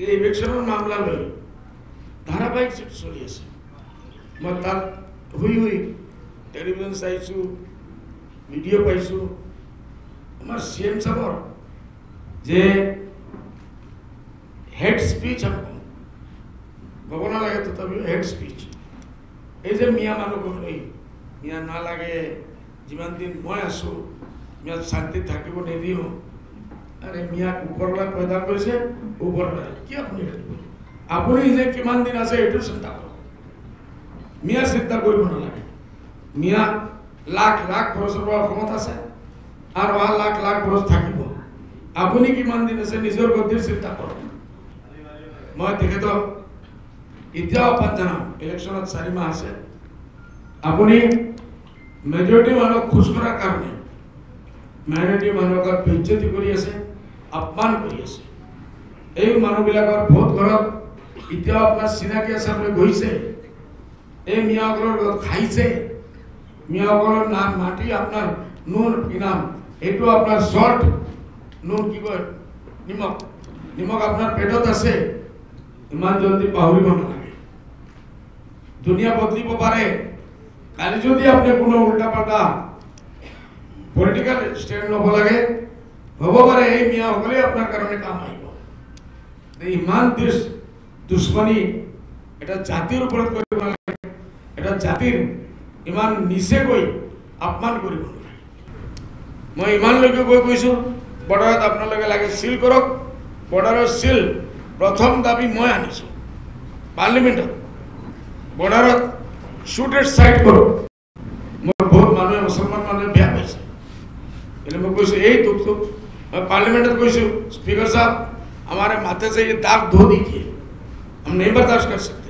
এই ইলেকশনৰ মামলা লৈ ধাৰাবাহিক চলি আছে। মই তাত শুই টেলিভিজন চাইছোঁ, ভিডিঅ' পাইছোঁ। আমাৰ CM সাহেবৰ যে হেড স্পিচ ক'ব নালাগে, তথাপিও হেড স্পিচ এই যে মিয়া মানুহক লৈ মিয়া নালাগে, যিমান দিন মই আছোঁ মিয়াত শান্তিত থাকিব নিদিওঁ। আৰে মিয়াক ওপৰলৈ পয়দা কৰিছে, ওপৰলৈ কি আপুনি আপুনি যে কিমান দিন আছে এইটো চিন্তা কৰক। মিয়া চিন্তা কৰিব নালাগে। মিয়া লাখ লাখ বছৰ পৰা অসমত আছে আৰু অহা লাখ লাখ বছৰ থাকিব। আপুনি কিমান দিন আছে নিজৰ গতিৰ চিন্তা কৰক। মই তেখেতক এতিয়াও আহ্বান জনাম, ইলেকশ্যনত 4 মাহ আছে। আপুনি মেজৰিটি মানুহক খোজ কঢ়াৰ কাৰণে মাইনৰিটি মানুহক বেজ্জতি কৰি আছে, অপমান কৰি আছে। এই মানুহবিলাকৰ ভোট ঘৰত এতিয়াও আপোনাৰ চিনাকি আছে, আপুনি গৈছে, এই মিয়াসকলৰ লগত খাইছে। মিয়াসকলৰ নাম মাটি আপোনাৰ নুন কি নাম এইটো আপোনাৰ চল্ট, নুন কি কয় নিমখ, নিমখ আপোনাৰ পেটত আছে। ইমান জলদি পাহৰিব নালাগে। দুনিয়া বদলিব পাৰে। কালি যদি আপুনি কোনো উল্টা পাল্টা পলিটিক্যাল স্টেণ্ড ল'ব লাগে, হ'ব পাৰে এই মিয়াসকলে আপোনাৰ কাৰণে কাম আহিব। ইমান দুশ্মনী এটা জাতিৰ ওপৰত কৰিব নালাগে, এটা জাতিৰ ইমান নিচেকৈ অপমান কৰিব নালাগে। মই ইমানলৈকে কৈছোঁ, বৰ্ডাৰত আপোনালোকে লাগে চিল কৰক। বৰ্ডাৰৰ চিল প্ৰথম দাবী মই আনিছোঁ পাৰ্লিমেণ্টত। বৰ্ডাৰত শ্বুট এট চাইড কৰক। মোৰ বহুত মানুহে মুছলমান মানুহে বেয়া পাইছে, એટલે मैं কৈছোঁ এই দুখটো मैं पार्लियामेंट কৈছোঁ, स्पीकर साहब हमारे माथे से ये दाग धो दीजिए, हम नहीं बर्दाश्त कर सकते।